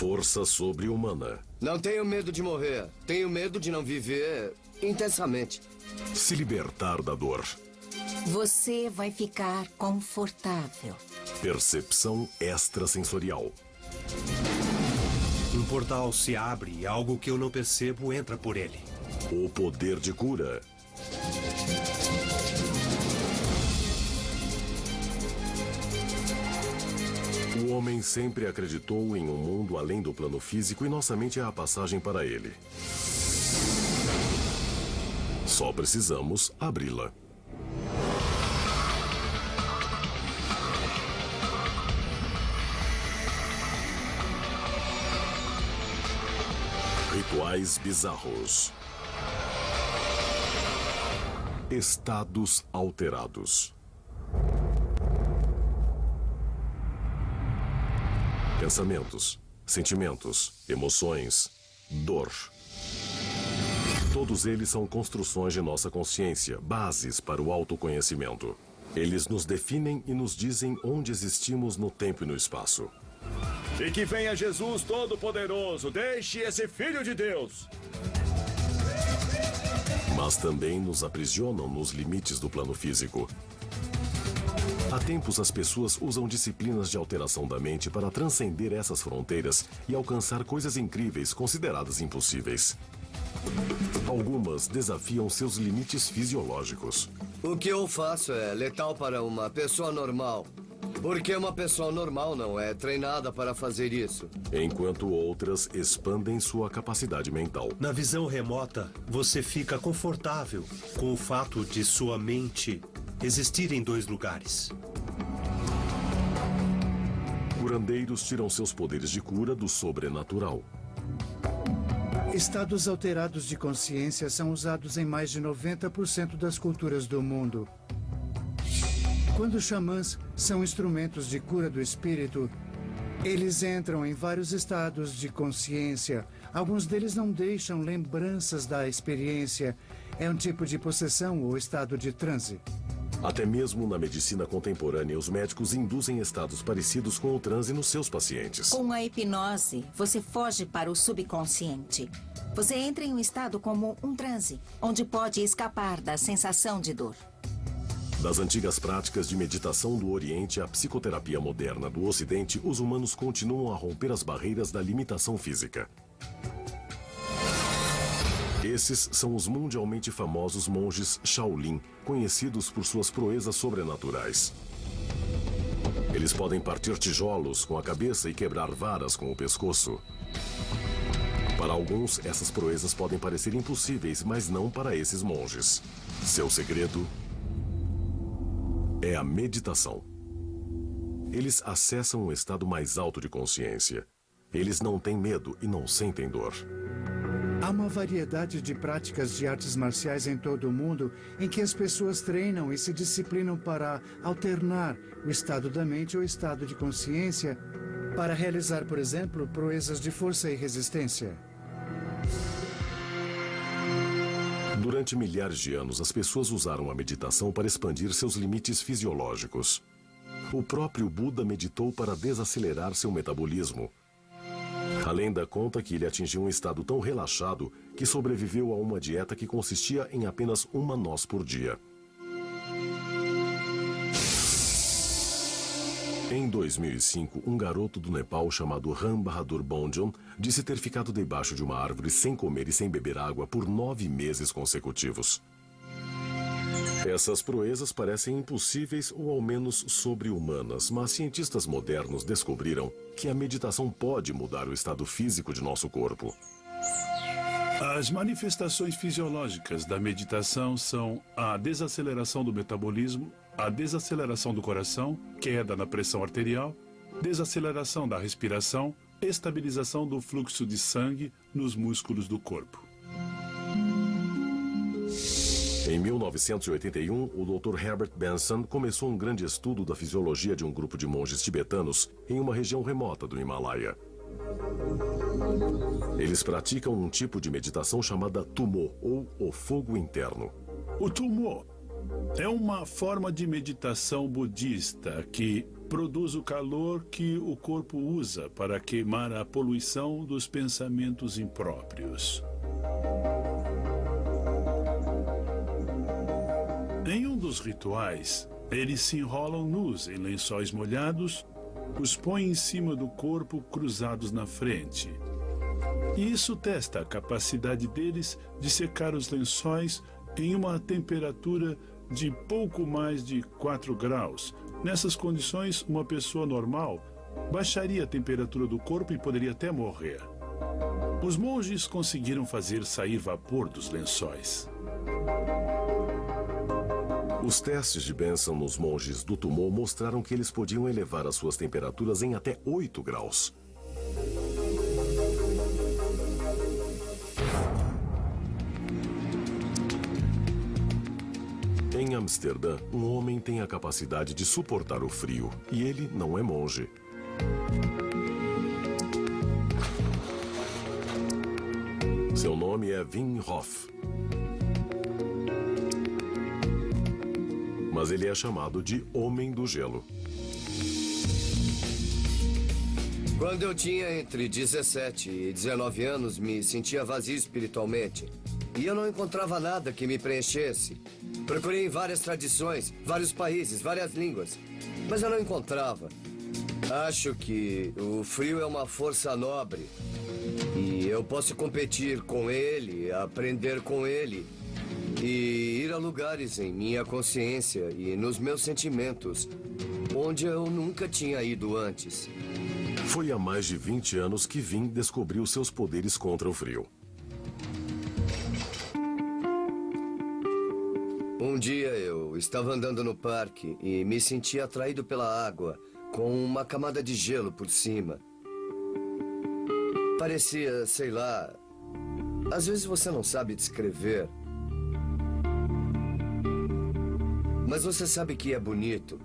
Força sobre-humana. Não tenho medo de morrer. Tenho medo de não viver intensamente. Se libertar da dor. Você vai ficar confortável. Percepção extrasensorial. Um portal se abre e algo que eu não percebo entra por ele. O poder de cura. O homem sempre acreditou em um mundo além do plano físico e nossa mente é a passagem para ele. Só precisamos abri-la. Rituais bizarros. Estados alterados. Pensamentos, sentimentos, emoções, dor. Todos eles são construções de nossa consciência, bases para o autoconhecimento. Eles nos definem e nos dizem onde existimos no tempo e no espaço. E que venha Jesus Todo-Poderoso, deixe esse Filho de Deus. Mas também nos aprisionam nos limites do plano físico. Há tempos, as pessoas usam disciplinas de alteração da mente para transcender essas fronteiras e alcançar coisas incríveis consideradas impossíveis. Algumas desafiam seus limites fisiológicos. O que eu faço é letal para uma pessoa normal. Porque uma pessoa normal não é treinada para fazer isso. Enquanto outras expandem sua capacidade mental. Na visão remota, você fica confortável com o fato de sua mente existir em dois lugares. Curandeiros tiram seus poderes de cura do sobrenatural. Estados alterados de consciência são usados em mais de 90% das culturas do mundo. Quando xamãs são instrumentos de cura do espírito, eles entram em vários estados de consciência. Alguns deles não deixam lembranças da experiência. É um tipo de possessão ou estado de transe. Até mesmo na medicina contemporânea, os médicos induzem estados parecidos com o transe nos seus pacientes. Com a hipnose, você foge para o subconsciente. Você entra em um estado como um transe, onde pode escapar da sensação de dor. Das antigas práticas de meditação do Oriente à psicoterapia moderna do Ocidente, os humanos continuam a romper as barreiras da limitação física. Esses são os mundialmente famosos monges Shaolin, conhecidos por suas proezas sobrenaturais. Eles podem partir tijolos com a cabeça e quebrar varas com o pescoço. Para alguns, essas proezas podem parecer impossíveis, mas não para esses monges. Seu segredo é a meditação. Eles acessam um estado mais alto de consciência. Eles não têm medo e não sentem dor. Há uma variedade de práticas de artes marciais em todo o mundo em que as pessoas treinam e se disciplinam para alternar o estado da mente ou estado de consciência para realizar, por exemplo, proezas de força e resistência. Durante milhares de anos, as pessoas usaram a meditação para expandir seus limites fisiológicos. O próprio Buda meditou para desacelerar seu metabolismo. A lenda conta que ele atingiu um estado tão relaxado que sobreviveu a uma dieta que consistia em apenas uma noz por dia. Em 2005, um garoto do Nepal chamado Ram Bahadur Bonjon disse ter ficado debaixo de uma árvore sem comer e sem beber água por 9 meses consecutivos. Essas proezas parecem impossíveis ou ao menos sobre-humanas, mas cientistas modernos descobriram que a meditação pode mudar o estado físico de nosso corpo. As manifestações fisiológicas da meditação são a desaceleração do metabolismo, a desaceleração do coração, queda na pressão arterial, desaceleração da respiração, estabilização do fluxo de sangue nos músculos do corpo. Em 1981, o Dr. Herbert Benson começou um grande estudo da fisiologia de um grupo de monges tibetanos em uma região remota do Himalaia. Eles praticam um tipo de meditação chamada Tummo, ou o fogo interno. O Tummo É uma forma de meditação budista que produz o calor que o corpo usa para queimar a poluição dos pensamentos impróprios. Em um dos rituais, eles se enrolam nus em lençóis molhados, os põem em cima do corpo cruzados na frente. E isso testa a capacidade deles de secar os lençóis em uma temperatura de pouco mais de 4 graus. Nessas condições, uma pessoa normal baixaria a temperatura do corpo e poderia até morrer. Os monges conseguiram fazer sair vapor dos lençóis. Os testes de Benson nos monges do Tumô mostraram que eles podiam elevar as suas temperaturas em até 8 graus. Em Amsterdã, um homem tem a capacidade de suportar o frio, e ele não é monge. Seu nome é Wim Hof. Mas ele é chamado de Homem do Gelo. Quando eu tinha entre 17 e 19 anos, me sentia vazio espiritualmente. E eu não encontrava nada que me preenchesse. Procurei em várias tradições, vários países, várias línguas. Mas eu não encontrava. Acho que o frio é uma força nobre. E eu posso competir com ele, aprender com ele. E ir a lugares em minha consciência e nos meus sentimentos, onde eu nunca tinha ido antes. Foi há mais de 20 anos que Wim descobriu seus poderes contra o frio. Um dia eu estava andando no parque e me senti atraído pela água, com uma camada de gelo por cima. Parecia, sei lá, às vezes você não sabe descrever. Mas você sabe que é bonito.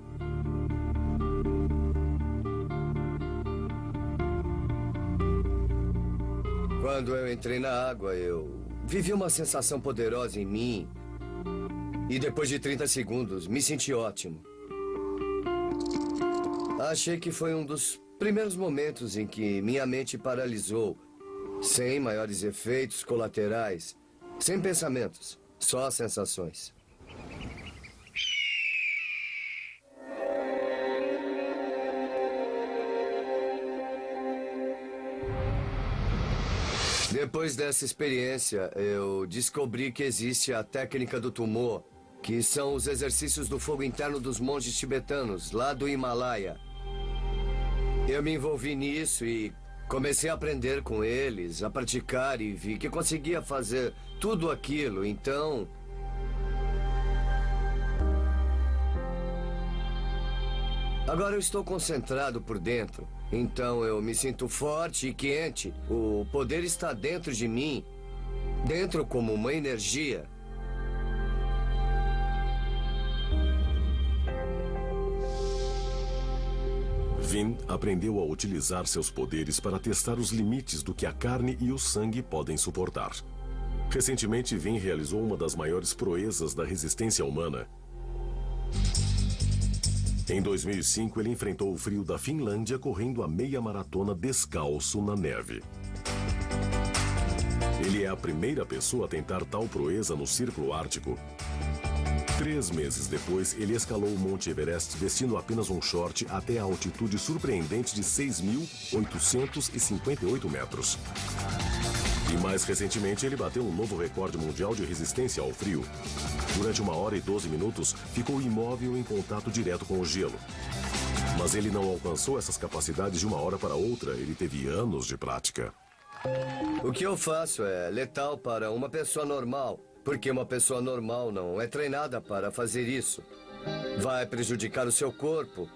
Quando eu entrei na água, eu vivi uma sensação poderosa em mim. E depois de 30 segundos, me senti ótimo. Achei que foi um dos primeiros momentos em que minha mente paralisou. Sem maiores efeitos colaterais. Sem pensamentos. Só sensações. Depois dessa experiência, eu descobri que existe a técnica do Tumô, que são os exercícios do fogo interno dos monges tibetanos, lá do Himalaia. Eu me envolvi nisso e comecei a aprender com eles, a praticar e vi que conseguia fazer tudo aquilo, então... Agora eu estou concentrado por dentro, então eu me sinto forte e quente. O poder está dentro de mim, dentro como uma energia. Wim aprendeu a utilizar seus poderes para testar os limites do que a carne e o sangue podem suportar. Recentemente, Wim realizou uma das maiores proezas da resistência humana. Em 2005, ele enfrentou o frio da Finlândia correndo a meia maratona descalço na neve. Ele é a primeira pessoa a tentar tal proeza no Círculo Ártico. 3 meses depois, ele escalou o Monte Everest vestindo apenas um short até a altitude surpreendente de 6.858 metros. E mais recentemente, ele bateu um novo recorde mundial de resistência ao frio. Durante 1 hora e 12 minutos, ficou imóvel em contato direto com o gelo. Mas ele não alcançou essas capacidades de uma hora para outra, ele teve anos de prática. O que eu faço é letal para uma pessoa normal, porque uma pessoa normal não é treinada para fazer isso. Vai prejudicar o seu corpo.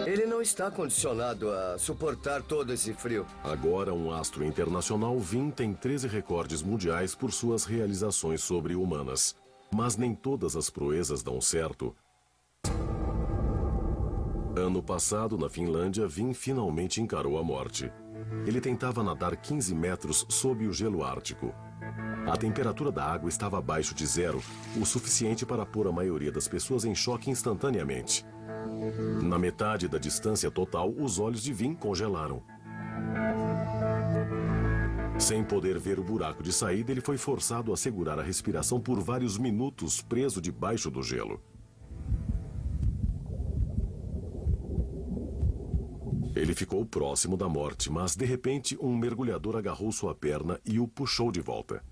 Ele não está condicionado a suportar todo esse frio. Agora, um astro internacional, Wim tem 13 recordes mundiais por suas realizações sobre-humanas. Mas nem todas as proezas dão certo. Ano passado, na Finlândia, Wim finalmente encarou a morte. Ele tentava nadar 15 metros sob o gelo ártico. A temperatura da água estava abaixo de zero, o suficiente para pôr a maioria das pessoas em choque instantaneamente. Na metade da distância total, os olhos de Vin congelaram. Sem poder ver o buraco de saída, ele foi forçado a segurar a respiração por vários minutos, preso debaixo do gelo. Ele ficou próximo da morte, mas de repente um mergulhador agarrou sua perna e o puxou de volta.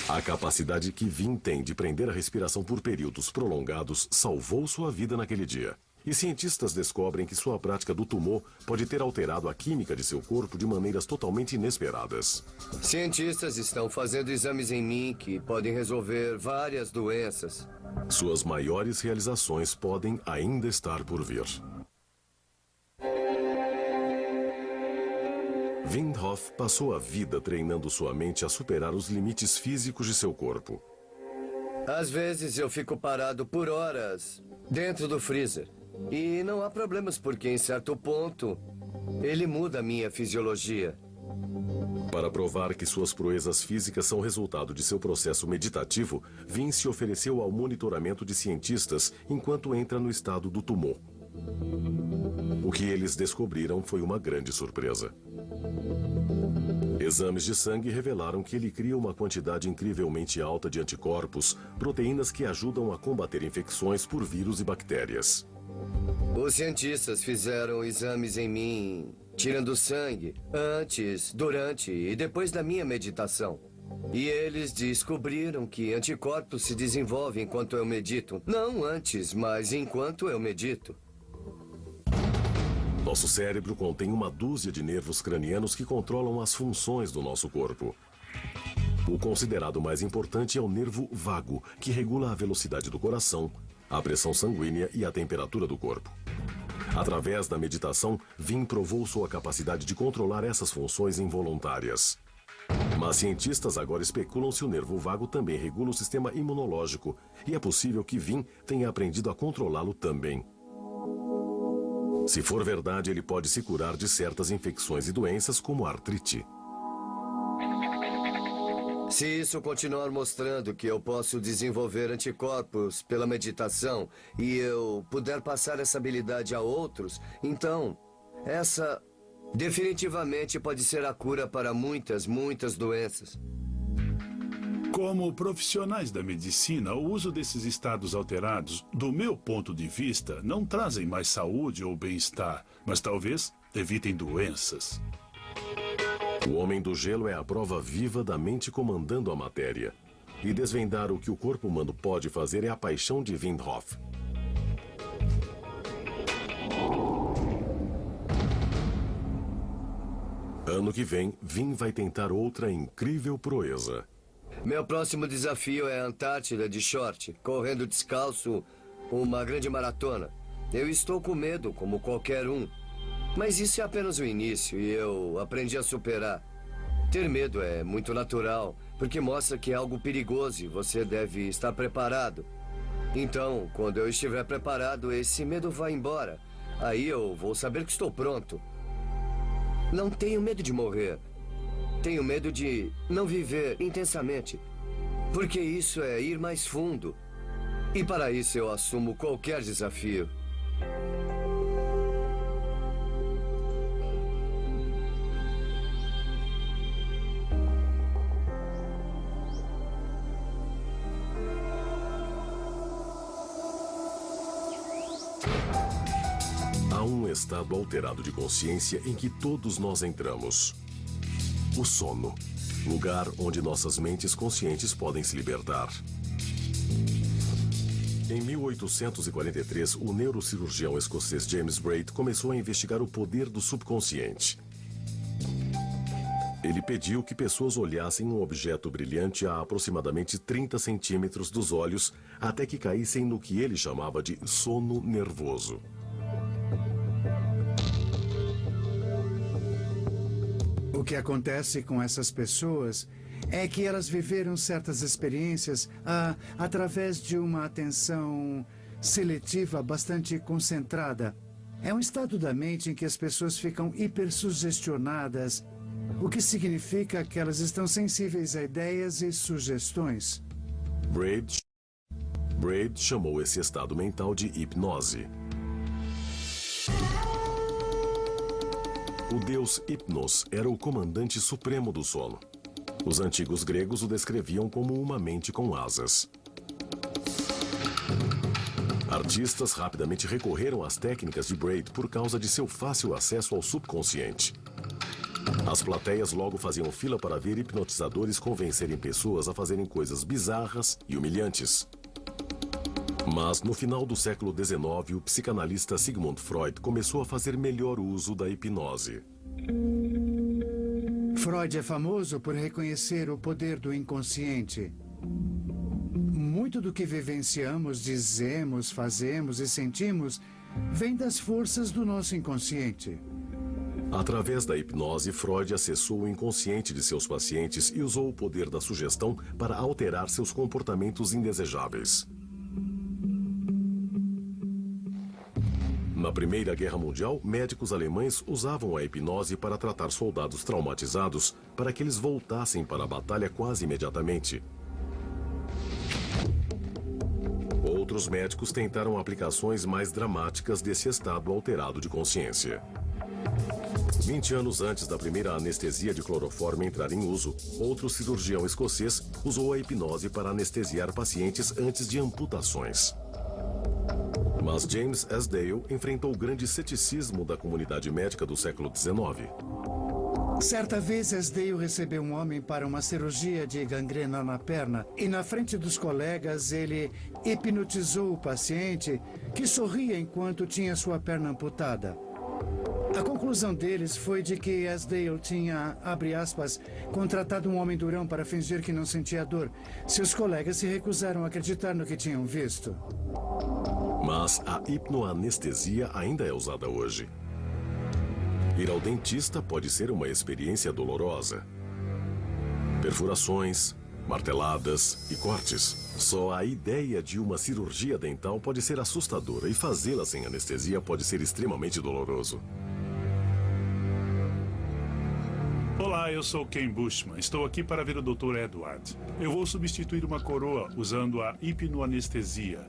A capacidade que Vin tem de prender a respiração por períodos prolongados salvou sua vida naquele dia. E cientistas descobrem que sua prática do tumor pode ter alterado a química de seu corpo de maneiras totalmente inesperadas. Cientistas estão fazendo exames em mim que podem resolver várias doenças. Suas maiores realizações podem ainda estar por vir. Wim Hof passou a vida treinando sua mente a superar os limites físicos de seu corpo. Às vezes eu fico parado por horas dentro do freezer. E não há problemas porque, em certo ponto, ele muda a minha fisiologia. Para provar que suas proezas físicas são resultado de seu processo meditativo, Vin se ofereceu ao monitoramento de cientistas enquanto entra no estado do tumor. O que eles descobriram foi uma grande surpresa. Exames de sangue revelaram que ele cria uma quantidade incrivelmente alta de anticorpos, proteínas que ajudam a combater infecções por vírus e bactérias. Os cientistas fizeram exames em mim, tirando sangue, antes, durante e depois da minha meditação. E eles descobriram que anticorpos se desenvolvem enquanto eu medito. Não antes, mas enquanto eu medito. Nosso cérebro contém uma dúzia de nervos cranianos que controlam as funções do nosso corpo. O considerado mais importante é o nervo vago, que regula a velocidade do coração, a pressão sanguínea e a temperatura do corpo. Através da meditação, Vin provou sua capacidade de controlar essas funções involuntárias. Mas cientistas agora especulam se o nervo vago também regula o sistema imunológico, e é possível que Vin tenha aprendido a controlá-lo também. Se for verdade, ele pode se curar de certas infecções e doenças como a artrite. Se isso continuar mostrando que eu posso desenvolver anticorpos pela meditação e eu puder passar essa habilidade a outros, então essa definitivamente pode ser a cura para muitas doenças. Como profissionais da medicina, o uso desses estados alterados, do meu ponto de vista, não trazem mais saúde ou bem-estar, mas talvez evitem doenças. O Homem do Gelo é a prova viva da mente comandando a matéria. E desvendar o que o corpo humano pode fazer é a paixão de Wim Hof. Ano que vem, Vin vai tentar outra incrível proeza. Meu próximo desafio é a Antártida de short, correndo descalço uma grande maratona. Eu estou com medo, como qualquer um. Mas isso é apenas o início e eu aprendi a superar. Ter medo é muito natural, porque mostra que é algo perigoso e você deve estar preparado. Então, quando eu estiver preparado, esse medo vai embora. Aí eu vou saber que estou pronto. Não tenho medo de morrer. Tenho medo de não viver intensamente, porque isso é ir mais fundo. E para isso eu assumo qualquer desafio. Há um estado alterado de consciência em que todos nós entramos. O sono, lugar onde nossas mentes conscientes podem se libertar. Em 1843, o neurocirurgião escocês James Braid começou a investigar o poder do subconsciente. Ele pediu que pessoas olhassem um objeto brilhante a aproximadamente 30 centímetros dos olhos até que caíssem no que ele chamava de sono nervoso. O que acontece com essas pessoas é que elas viveram certas experiências através de uma atenção seletiva bastante concentrada. É um estado da mente em que as pessoas ficam hipersugestionadas o que significa que elas estão sensíveis a ideias e sugestões. Braid chamou esse estado mental de hipnose. O deus Hypnos era o comandante supremo do sono. Os antigos gregos o descreviam como uma mente com asas. Artistas rapidamente recorreram às técnicas de Braid por causa de seu fácil acesso ao subconsciente. As plateias logo faziam fila para ver hipnotizadores convencerem pessoas a fazerem coisas bizarras e humilhantes. Mas, no final do século XIX, o psicanalista Sigmund Freud começou a fazer melhor uso da hipnose. Freud é famoso por reconhecer o poder do inconsciente. Muito do que vivenciamos, dizemos, fazemos e sentimos vem das forças do nosso inconsciente. Através da hipnose, Freud acessou o inconsciente de seus pacientes e usou o poder da sugestão para alterar seus comportamentos indesejáveis. Na Primeira Guerra Mundial, médicos alemães usavam a hipnose para tratar soldados traumatizados para que eles voltassem para a batalha quase imediatamente. Outros médicos tentaram aplicações mais dramáticas desse estado alterado de consciência. 20 anos antes da primeira anestesia de cloroformo entrar em uso, outro cirurgião escocês usou a hipnose para anestesiar pacientes antes de amputações. Mas James Esdale enfrentou o grande ceticismo da comunidade médica do século XIX. Certa vez, Esdale recebeu um homem para uma cirurgia de gangrena na perna e, na frente dos colegas, ele hipnotizou o paciente, que sorria enquanto tinha sua perna amputada. A conclusão deles foi de que Esdale tinha, abre aspas, contratado um homem durão para fingir que não sentia dor. Seus colegas se recusaram a acreditar no que tinham visto. Mas a hipnoanestesia ainda é usada hoje. Ir ao dentista pode ser uma experiência dolorosa. Perfurações, marteladas e cortes. Só a ideia de uma cirurgia dental pode ser assustadora e fazê-la sem anestesia pode ser extremamente doloroso. Olá, eu sou Ken Bushman. Estou aqui para ver o Dr. Edward. Eu vou substituir uma coroa usando a hipnoanestesia.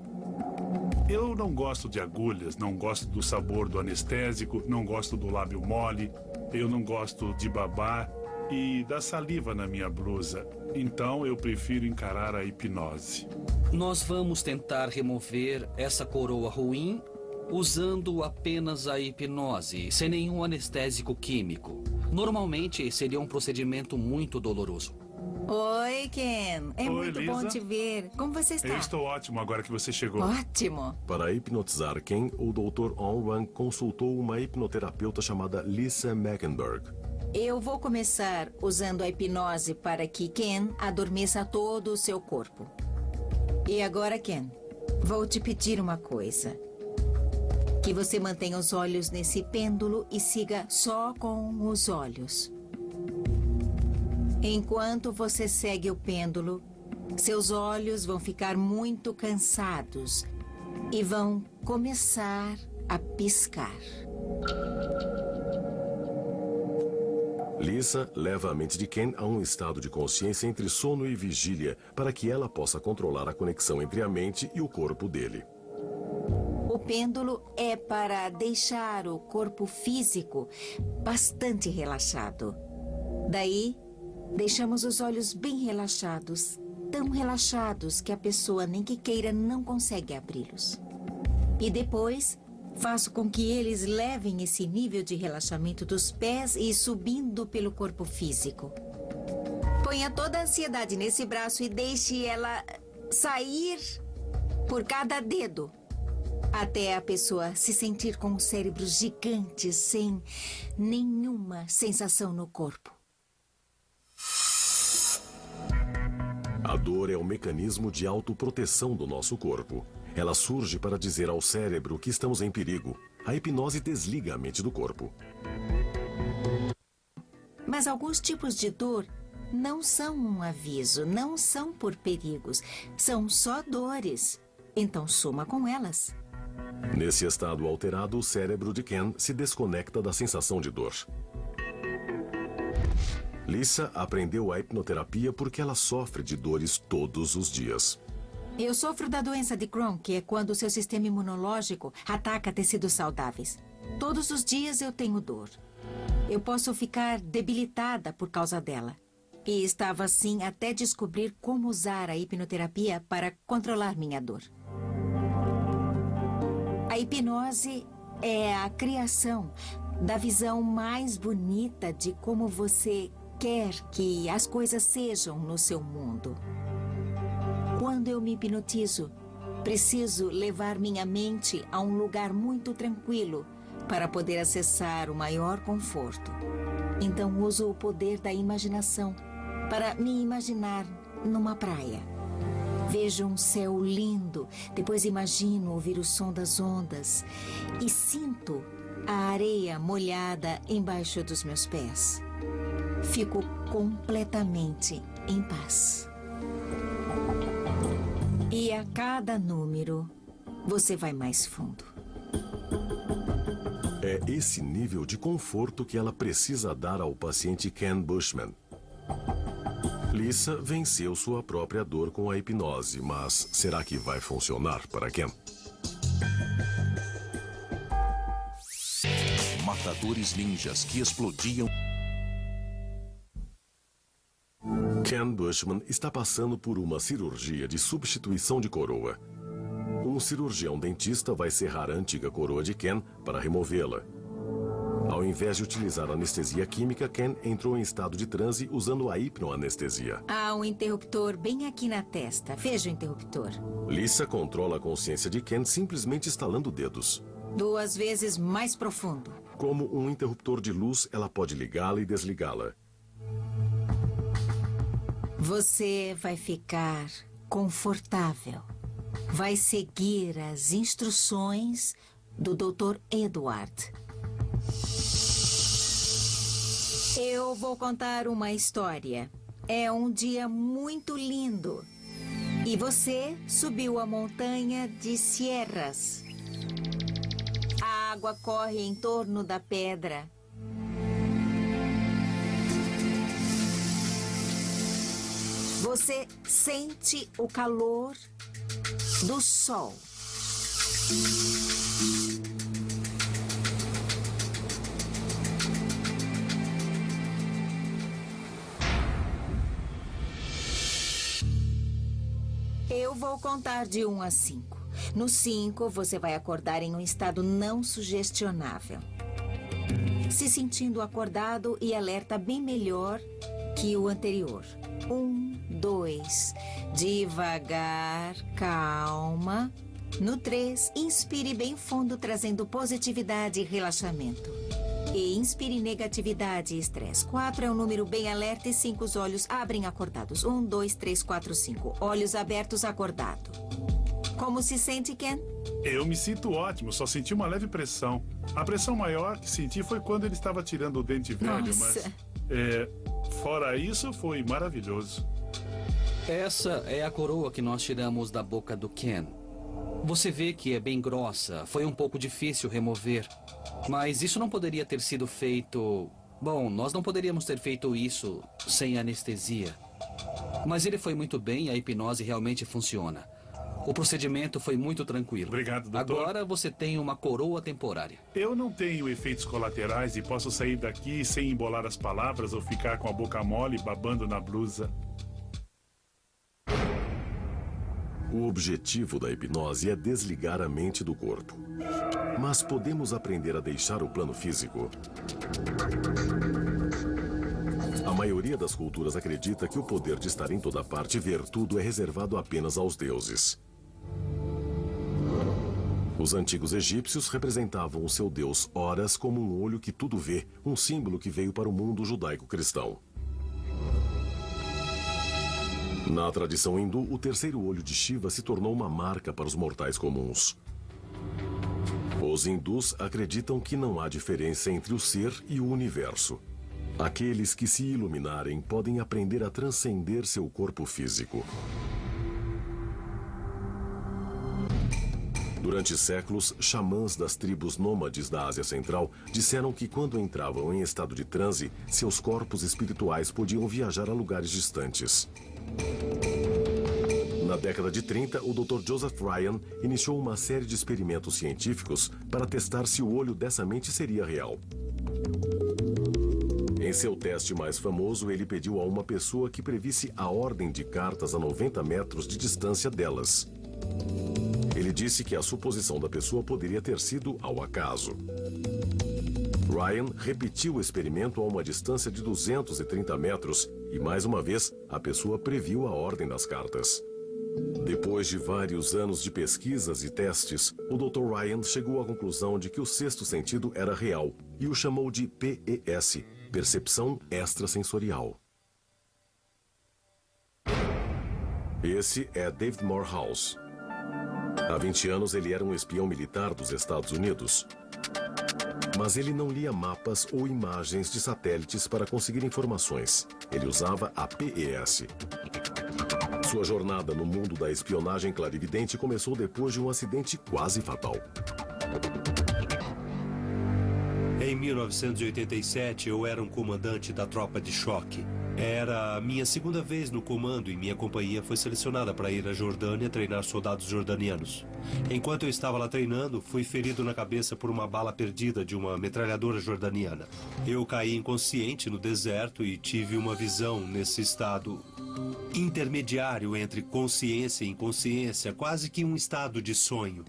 Eu não gosto de agulhas, não gosto do sabor do anestésico, não gosto do lábio mole, eu não gosto de babar e da saliva na minha blusa. Então eu prefiro encarar a hipnose. Nós vamos tentar remover essa coroa ruim usando apenas a hipnose, sem nenhum anestésico químico. Normalmente seria um procedimento muito doloroso. Oi, Ken. É Oi, muito Lisa. bom te ver. Como você está? Eu estou ótimo agora que você chegou. Ótimo. Para hipnotizar Ken, o Dr. Onran consultou uma hipnoterapeuta chamada Lisa Meckenberg. Eu vou começar usando a hipnose para que Ken adormeça todo o seu corpo. E agora, Ken, vou te pedir uma coisa. Que você mantenha os olhos nesse pêndulo e siga só com os olhos. Enquanto você segue o pêndulo, seus olhos vão ficar muito cansados e vão começar a piscar. Lisa leva a mente de Ken a um estado de consciência entre sono e vigília para que ela possa controlar a conexão entre a mente e o corpo dele. O pêndulo é para deixar o corpo físico bastante relaxado. Daí, deixamos os olhos bem relaxados, tão relaxados que a pessoa nem que queira não consegue abri-los. E depois, faço com que eles levem esse nível de relaxamento dos pés e subindo pelo corpo físico. Ponha toda a ansiedade nesse braço e deixe ela sair por cada dedo, até a pessoa se sentir com o cérebro gigante, sem nenhuma sensação no corpo. A dor é o mecanismo de autoproteção do nosso corpo. Ela surge para dizer ao cérebro que estamos em perigo. A hipnose desliga a mente do corpo. Mas alguns tipos de dor não são um aviso, não são por perigos. São só dores. Então suma com elas. Nesse estado alterado, o cérebro de Ken se desconecta da sensação de dor. Lisa aprendeu a hipnoterapia porque ela sofre de dores todos os dias. Eu sofro da doença de Crohn, que é quando o seu sistema imunológico ataca tecidos saudáveis. Todos os dias eu tenho dor. Eu posso ficar debilitada por causa dela. E estava assim até descobrir como usar a hipnoterapia para controlar minha dor. A hipnose é a criação da visão mais bonita de como você quer que as coisas sejam no seu mundo. Quando eu me hipnotizo, preciso levar minha mente a um lugar muito tranquilo para poder acessar o maior conforto. Então uso o poder da imaginação para me imaginar numa praia. Vejo um céu lindo, depois imagino ouvir o som das ondas e sinto a areia molhada embaixo dos meus pés. Fico completamente em paz. E a cada número, você vai mais fundo. É esse nível de conforto que ela precisa dar ao paciente Ken Bushman. Lisa venceu sua própria dor com a hipnose, mas será que vai funcionar para Ken? Matadores ninjas que explodiam. Ken Bushman está passando por uma cirurgia de substituição de coroa. Um cirurgião dentista vai serrar a antiga coroa de Ken para removê-la. Ao invés de utilizar anestesia química, Ken entrou em estado de transe usando a hipnoanestesia. Há um interruptor bem aqui na testa. Veja o interruptor. Lisa controla a consciência de Ken simplesmente estalando dedos. 2 vezes mais profundo. Como um interruptor de luz, ela pode ligá-la e desligá-la. Você vai ficar confortável. Vai seguir as instruções do Dr. Edward. Eu vou contar uma história. É um dia muito lindo. E você subiu a montanha de Sierras. A água corre em torno da pedra. Você sente o calor do sol. Eu vou contar de 1 a 5. No 5, você vai acordar em um estado não sugestionável. Se sentindo acordado e alerta bem melhor que o anterior. 1, 2, devagar, calma. No 3, inspire bem fundo, trazendo positividade e relaxamento. E inspire negatividade e estresse. 4 é um número bem alerta e 5 os olhos abrem acordados. 1, 2, 3, 4, 5. Olhos abertos, acordado. Como se sente, Ken? Eu me sinto ótimo, só senti uma leve pressão. A pressão maior que senti foi quando ele estava tirando o dente velho, Nossa. mas... fora isso, foi maravilhoso. Essa é a coroa que nós tiramos da boca do Ken. Você vê que é bem grossa, foi um pouco difícil remover. Mas isso não poderia ter sido feito... Bom, nós não poderíamos ter feito isso sem anestesia. Mas ele foi muito bem e a hipnose realmente funciona. O procedimento foi muito tranquilo. Obrigado, doutor. Agora você tem uma coroa temporária. Eu não tenho efeitos colaterais e posso sair daqui sem embolar as palavras ou ficar com a boca mole babando na blusa. O objetivo da hipnose é desligar a mente do corpo. Mas podemos aprender a deixar o plano físico? A maioria das culturas acredita que o poder de estar em toda parte e ver tudo é reservado apenas aos deuses. Os antigos egípcios representavam o seu deus Horus como um olho que tudo vê, um símbolo que veio para o mundo judaico-cristão. Na tradição hindu, o terceiro olho de Shiva se tornou uma marca para os mortais comuns. Os hindus acreditam que não há diferença entre o ser e o universo. Aqueles que se iluminarem podem aprender a transcender seu corpo físico. Durante séculos, xamãs das tribos nômades da Ásia Central disseram que quando entravam em estado de transe, seus corpos espirituais podiam viajar a lugares distantes. Na década de 30, o Dr. Joseph Ryan iniciou uma série de experimentos científicos para testar se o olho dessa mente seria real. Em seu teste mais famoso, ele pediu a uma pessoa que previsse a ordem de cartas a 90 metros de distância delas. Ele disse que a suposição da pessoa poderia ter sido ao acaso. Ryan repetiu o experimento a uma distância de 230 metros e, mais uma vez, a pessoa previu a ordem das cartas. Depois de vários anos de pesquisas e testes, o Dr. Ryan chegou à conclusão de que o sexto sentido era real e o chamou de PES, Percepção Extrasensorial. Esse é David Morehouse. Há 20 anos ele era um espião militar dos Estados Unidos. Mas ele não lia mapas ou imagens de satélites para conseguir informações. Ele usava a PES. Sua jornada no mundo da espionagem clarividente começou depois de um acidente quase fatal. Em 1987, eu era um comandante da tropa de choque. Era a minha segunda vez no comando e minha companhia foi selecionada para ir à Jordânia treinar soldados jordanianos. Enquanto eu estava lá treinando, fui ferido na cabeça por uma bala perdida de uma metralhadora jordaniana. Eu caí inconsciente no deserto e tive uma visão nesse estado intermediário entre consciência e inconsciência, quase que um estado de sonho.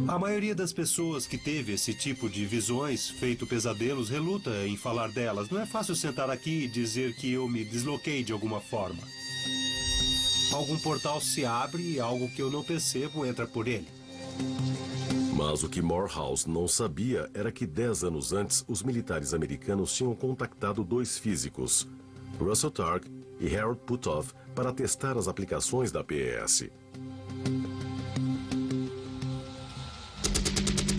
A maioria das pessoas que teve esse tipo de visões, feito pesadelos, reluta em falar delas. Não é fácil sentar aqui e dizer que eu me desloquei de alguma forma. Algum portal se abre e algo que eu não percebo entra por ele. Mas o que Morehouse não sabia era que 10 anos antes, os militares americanos tinham contactado dois físicos, Russell Targ e Harold Puthoff, para testar as aplicações da PES.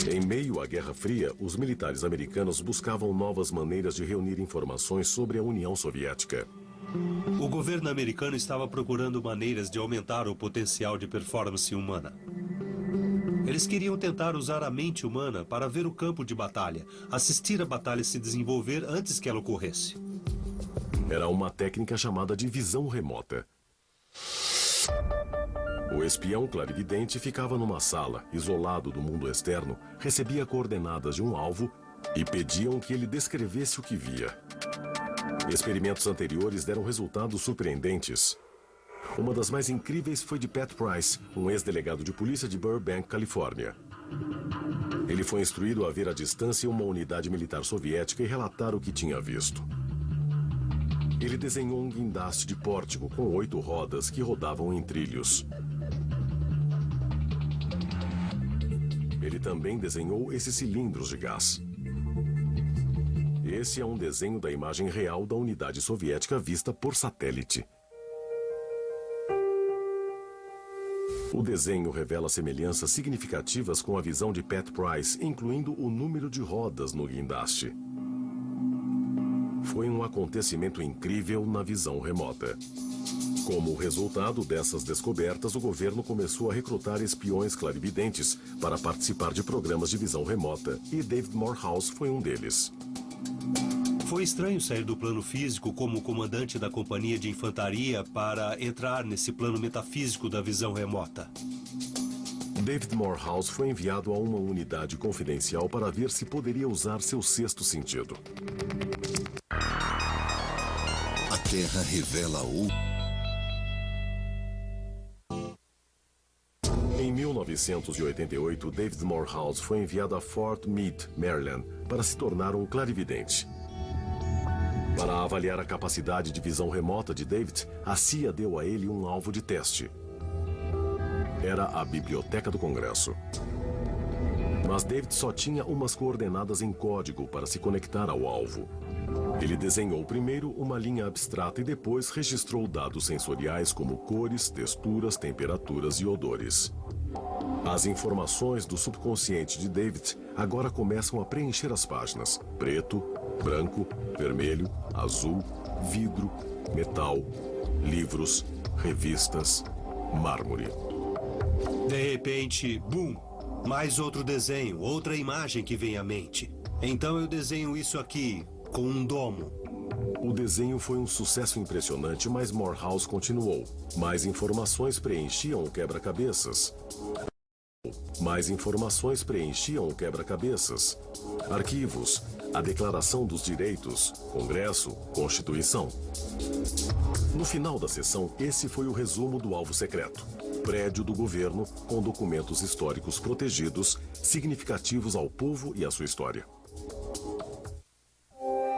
Em meio à Guerra Fria, os militares americanos buscavam novas maneiras de reunir informações sobre a União Soviética. O governo americano estava procurando maneiras de aumentar o potencial de performance humana. Eles queriam tentar usar a mente humana para ver o campo de batalha, assistir a batalha se desenvolver antes que ela ocorresse. Era uma técnica chamada de visão remota. O espião clarividente ficava numa sala, isolado do mundo externo, recebia coordenadas de um alvo e pediam que ele descrevesse o que via. Experimentos anteriores deram resultados surpreendentes. Uma das mais incríveis foi de Pat Price, um ex-delegado de polícia de Burbank, Califórnia. Ele foi instruído a ver à distância uma unidade militar soviética e relatar o que tinha visto. Ele desenhou um guindaste de pórtico com 8 rodas que rodavam em trilhos. Ele também desenhou esses cilindros de gás. Esse é um desenho da imagem real da unidade soviética vista por satélite. O desenho revela semelhanças significativas com a visão de Pat Price, incluindo o número de rodas no guindaste. Foi um acontecimento incrível na visão remota. Como resultado dessas descobertas, o governo começou a recrutar espiões clarividentes para participar de programas de visão remota, e David Morehouse foi um deles. Foi estranho sair do plano físico como comandante da companhia de infantaria para entrar nesse plano metafísico da visão remota. David Morehouse foi enviado a uma unidade confidencial para ver se poderia usar seu sexto sentido. A Terra revela o... Em 1988, David Morehouse foi enviado a Fort Meade, Maryland, para se tornar um clarividente. Para avaliar a capacidade de visão remota de David, a CIA deu a ele um alvo de teste. Era a Biblioteca do Congresso. Mas David só tinha umas coordenadas em código para se conectar ao alvo. Ele desenhou primeiro uma linha abstrata e depois registrou dados sensoriais como cores, texturas, temperaturas e odores. As informações do subconsciente de David agora começam a preencher as páginas: preto, branco, vermelho, azul, vidro, metal, livros, revistas, mármore. De repente, bum! Mais outro desenho, outra imagem que vem à mente. Então eu desenho isso aqui, com um domo. O desenho foi um sucesso impressionante, mas Morehouse continuou. Mais informações preenchiam o quebra-cabeças. Mais informações preenchiam o quebra-cabeças. Arquivos, a Declaração dos Direitos, Congresso, Constituição. No final da sessão, esse foi o resumo do alvo secreto. Prédio do governo com documentos históricos protegidos, significativos ao povo e à sua história.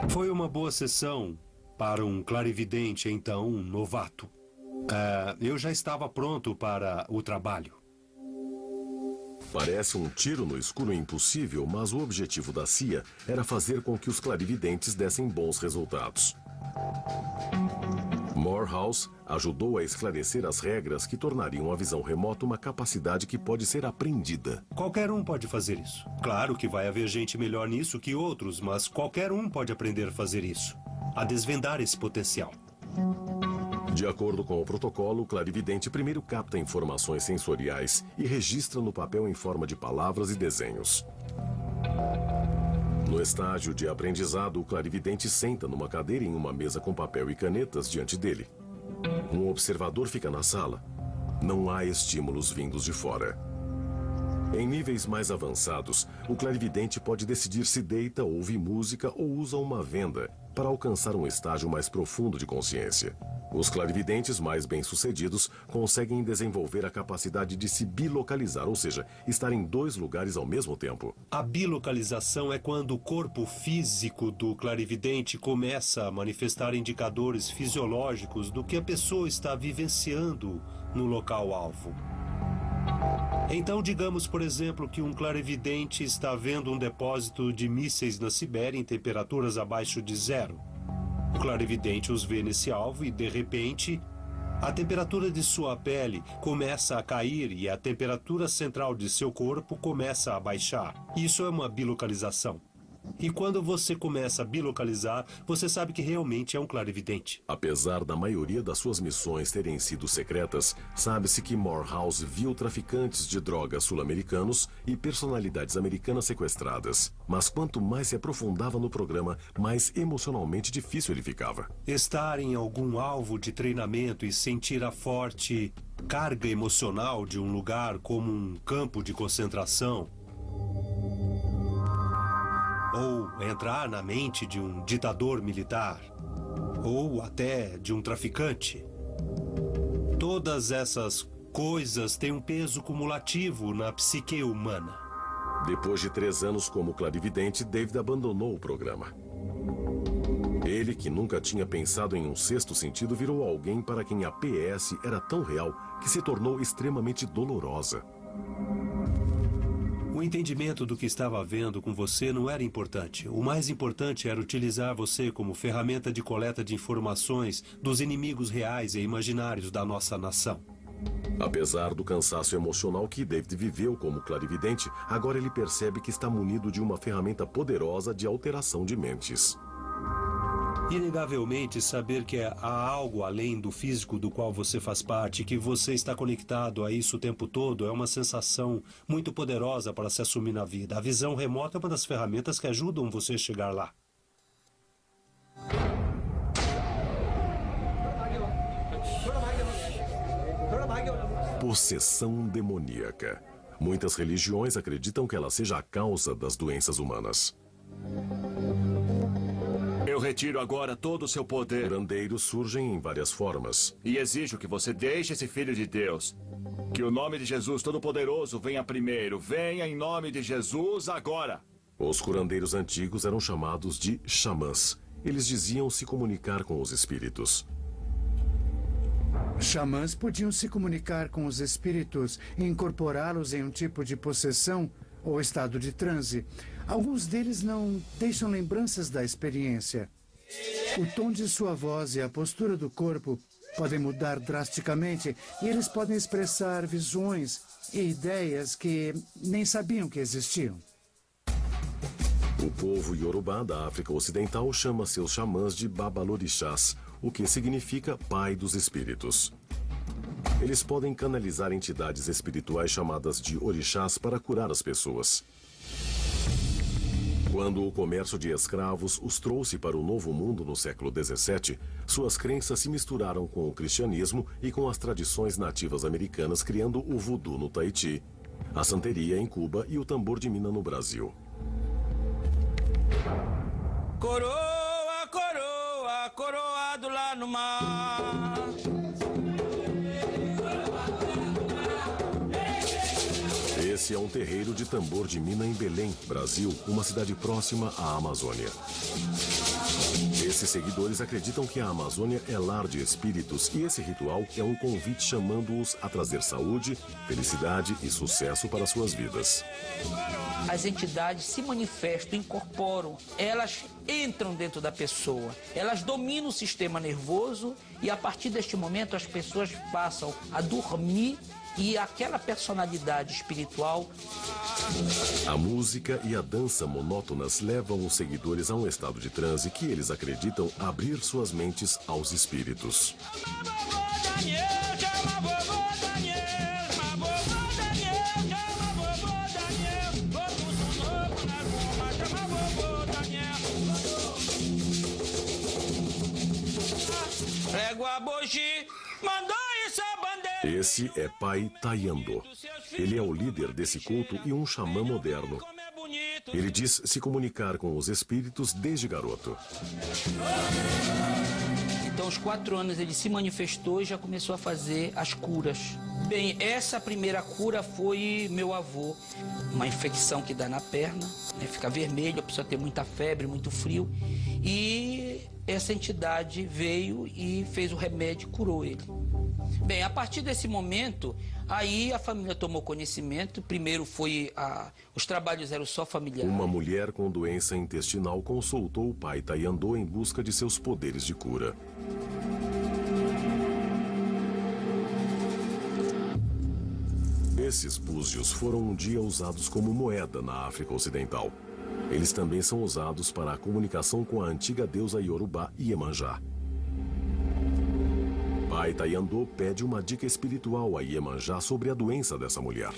Foi uma boa sessão para um clarividente, então, um novato. Eu já estava pronto para o trabalho. Parece um tiro no escuro impossível, mas o objetivo da CIA era fazer com que os clarividentes dessem bons resultados. Morehouse ajudou a esclarecer as regras que tornariam a visão remota uma capacidade que pode ser aprendida. Qualquer um pode fazer isso. Claro que vai haver gente melhor nisso que outros, mas qualquer um pode aprender a fazer isso, a desvendar esse potencial. De acordo com o protocolo, o clarividente primeiro capta informações sensoriais e registra no papel em forma de palavras e desenhos. No estágio de aprendizado, o clarividente senta numa cadeira em uma mesa com papel e canetas diante dele. Um observador fica na sala. Não há estímulos vindos de fora. Em níveis mais avançados, o clarividente pode decidir se deita, ouve música ou usa uma venda para alcançar um estágio mais profundo de consciência. Os clarividentes mais bem-sucedidos conseguem desenvolver a capacidade de se bilocalizar, ou seja, estar em dois lugares ao mesmo tempo. A bilocalização é quando o corpo físico do clarividente começa a manifestar indicadores fisiológicos do que a pessoa está vivenciando no local-alvo. Então, digamos, por exemplo, que um clarividente está vendo um depósito de mísseis na Sibéria em temperaturas abaixo de 0. O clarividente os vê nesse alvo e, de repente, a temperatura de sua pele começa a cair e a temperatura central de seu corpo começa a baixar. Isso é uma bilocalização. E quando você começa a bilocalizar, você sabe que realmente é um clarividente. Apesar da maioria das suas missões terem sido secretas, sabe-se que Morehouse viu traficantes de drogas sul-americanos e personalidades americanas sequestradas. Mas quanto mais se aprofundava no programa, mais emocionalmente difícil ele ficava. Estar em algum alvo de treinamento e sentir a forte carga emocional de um lugar como um campo de concentração, ou entrar na mente de um ditador militar, ou até de um traficante. Todas essas coisas têm um peso cumulativo na psique humana. Depois de 3 anos como clarividente, David abandonou o programa. Ele, que nunca tinha pensado em um sexto sentido, virou alguém para quem a PS era tão real que se tornou extremamente dolorosa. O entendimento do que estava vendo com você não era importante. O mais importante era utilizar você como ferramenta de coleta de informações dos inimigos reais e imaginários da nossa nação. Apesar do cansaço emocional que David viveu como clarividente, agora ele percebe que está munido de uma ferramenta poderosa de alteração de mentes. Inegavelmente, saber que há algo além do físico do qual você faz parte, que você está conectado a isso o tempo todo, é uma sensação muito poderosa para se assumir na vida. A visão remota é uma das ferramentas que ajudam você a chegar lá. Possessão demoníaca. Muitas religiões acreditam que ela seja a causa das doenças humanas. Eu retiro agora todo o seu poder. Curandeiros surgem em várias formas. E exijo que você deixe esse filho de Deus. Que o nome de Jesus Todo-Poderoso venha primeiro. Venha em nome de Jesus agora. Os curandeiros antigos eram chamados de xamãs. Eles diziam se comunicar com os espíritos. Xamãs podiam se comunicar com os espíritos e incorporá-los em um tipo de possessão ou estado de transe. Alguns deles não deixam lembranças da experiência. O tom de sua voz e a postura do corpo podem mudar drasticamente e eles podem expressar visões e ideias que nem sabiam que existiam. O povo iorubá da África Ocidental chama seus xamãs de babalorixás, o que significa pai dos espíritos. Eles podem canalizar entidades espirituais chamadas de orixás para curar as pessoas. Quando o comércio de escravos os trouxe para o Novo Mundo no século XVII, suas crenças se misturaram com o cristianismo e com as tradições nativas americanas, criando o voodoo no Tahiti, a santeria em Cuba e o tambor de Mina no Brasil. Coroa, coroa, coroado lá no mar. Esse é um terreiro de tambor de Mina em Belém, Brasil, uma cidade próxima à Amazônia. Esses seguidores acreditam que a Amazônia é lar de espíritos e esse ritual é um convite chamando-os a trazer saúde, felicidade e sucesso para suas vidas. As entidades se manifestam, incorporam, elas entram dentro da pessoa, elas dominam o sistema nervoso e a partir deste momento as pessoas passam a dormir e aquela personalidade espiritual. A música e a dança monótonas levam os seguidores a um estado de transe que eles acreditam abrir suas mentes aos espíritos. Esse é Pai Tayandô. Ele é o líder desse culto e um xamã moderno. Ele diz se comunicar com os espíritos desde garoto. Então, aos 4 anos, ele se manifestou e já começou a fazer as curas. Bem, essa primeira cura foi meu avô. Uma infecção que dá na perna, né, fica vermelho, a pessoa tem muita febre, muito frio. E essa entidade veio e fez o remédio e curou ele. Bem, a partir desse momento, aí a família tomou conhecimento. Primeiro os trabalhos eram só familiares. Uma mulher com doença intestinal consultou o Pai Tayandô em busca de seus poderes de cura. Esses búzios foram um dia usados como moeda na África Ocidental. Eles também são usados para a comunicação com a antiga deusa Iorubá Iemanjá. Pai Tayandô pede uma dica espiritual a Iemanjá sobre a doença dessa mulher.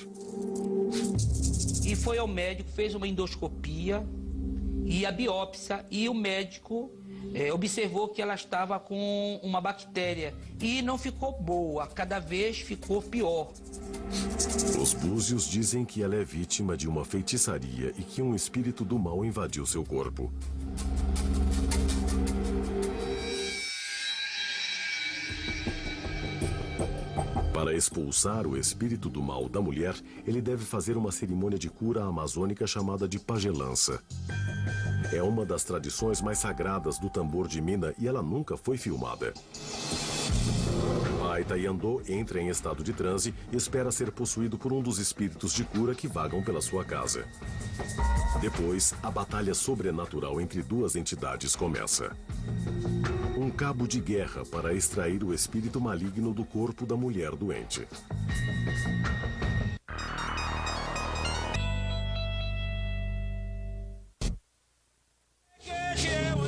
E foi ao médico, fez uma endoscopia e a biópsia, e o médico observou que ela estava com uma bactéria e não ficou boa, cada vez ficou pior. Os búzios dizem que ela é vítima de uma feitiçaria e que um espírito do mal invadiu seu corpo. Para expulsar o espírito do mal da mulher, ele deve fazer uma cerimônia de cura amazônica chamada de pagelança. É uma das tradições mais sagradas do tambor de Mina e ela nunca foi filmada. Pai Tayandô entra em estado de transe e espera ser possuído por um dos espíritos de cura que vagam pela sua casa. Depois, a batalha sobrenatural entre duas entidades começa. Um cabo de guerra para extrair o espírito maligno do corpo da mulher doente.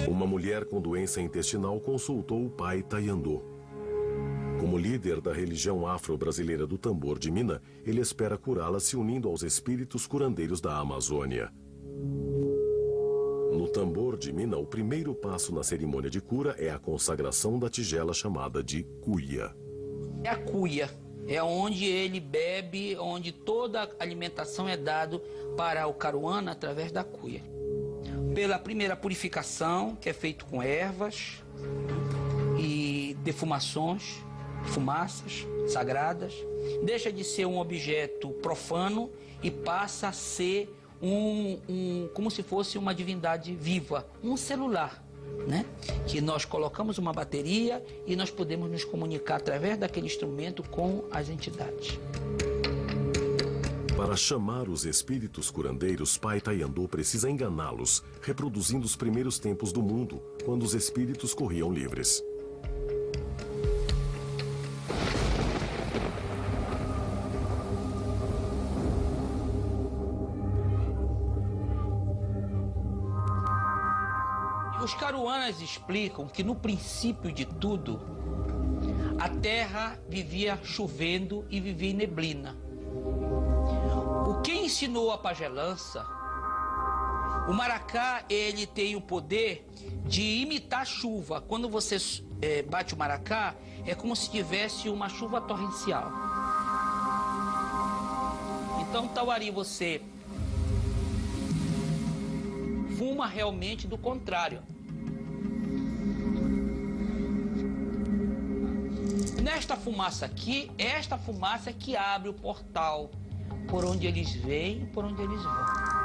Uma mulher com doença intestinal consultou o Pai Tayandô. Como líder da religião afro-brasileira do tambor de Mina, ele espera curá-la se unindo aos espíritos curandeiros da Amazônia. No tambor de Mina, o primeiro passo na cerimônia de cura é a consagração da tigela chamada de cuia. É a cuia, é onde ele bebe, onde toda a alimentação é dada para o caruana através da cuia. Pela primeira purificação, que é feito com ervas e defumações, fumaças sagradas, deixa de ser um objeto profano e passa a ser como se fosse uma divindade viva, um celular, né? Que nós colocamos uma bateria e nós podemos nos comunicar através daquele instrumento com as entidades. Para chamar os espíritos curandeiros, Pai Tayandô precisa enganá-los, reproduzindo os primeiros tempos do mundo, quando os espíritos corriam livres. Os caruanas explicam que no princípio de tudo, a terra vivia chovendo e vivia em neblina. O que ensinou a pagelança, o maracá, ele tem o poder de imitar chuva. Quando você bate o maracá, é como se tivesse uma chuva torrencial. Então, Tauari, você fuma realmente do contrário. Nesta fumaça aqui, esta fumaça é que abre o portal por onde eles vêm e por onde eles vão.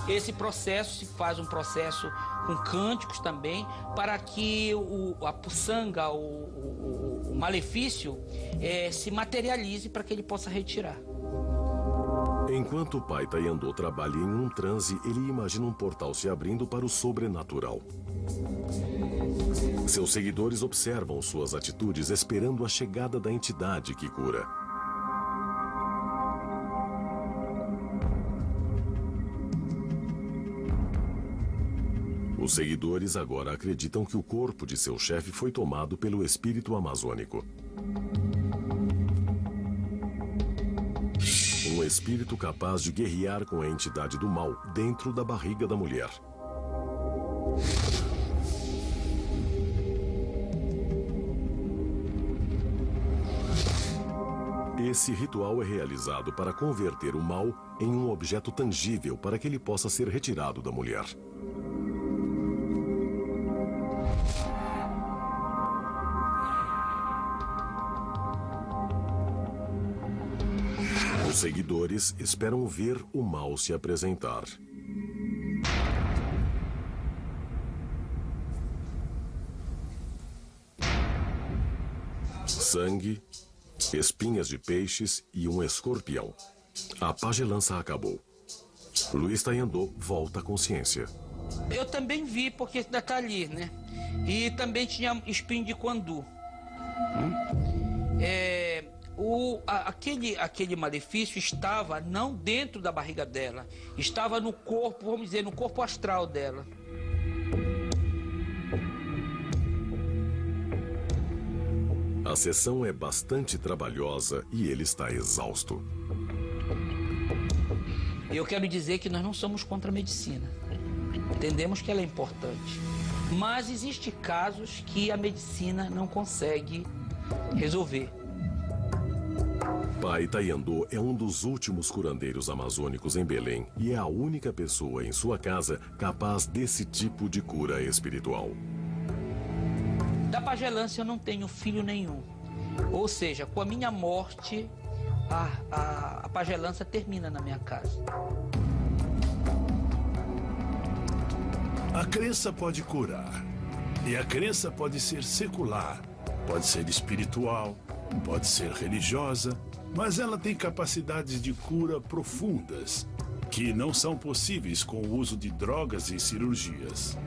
Esse processo se faz um processo com cânticos também, para que a puçanga, o malefício, se materialize para que ele possa retirar. Enquanto o pai Tayandô trabalha em um transe, ele imagina um portal se abrindo para o sobrenatural. Seus seguidores observam suas atitudes, esperando a chegada da entidade que cura. Os seguidores agora acreditam que o corpo de seu chefe foi tomado pelo espírito amazônico. Um espírito capaz de guerrear com a entidade do mal dentro da barriga da mulher. Esse ritual é realizado para converter o mal em um objeto tangível para que ele possa ser retirado da mulher. Os seguidores esperam ver o mal se apresentar. Sangue, espinhas de peixes e um escorpião. A pagelança acabou. Luiz Tayandô volta à consciência. Eu também vi, porque ainda está ali, né? E também tinha espinho de quandu. Aquele malefício estava não dentro da barriga dela, estava no corpo, vamos dizer, no corpo astral dela. A sessão é bastante trabalhosa e ele está exausto. Eu quero dizer que nós não somos contra a medicina. Entendemos que ela é importante. Mas existem casos que a medicina não consegue resolver. Pai Tayandô é um dos últimos curandeiros amazônicos em Belém e é a única pessoa em sua casa capaz desse tipo de cura espiritual. Da pagelância eu não tenho filho nenhum. Ou seja, com a minha morte, a pagelância termina na minha casa. A crença pode curar. E a crença pode ser secular, pode ser espiritual, pode ser religiosa, mas ela tem capacidades de cura profundas, que não são possíveis com o uso de drogas e cirurgias.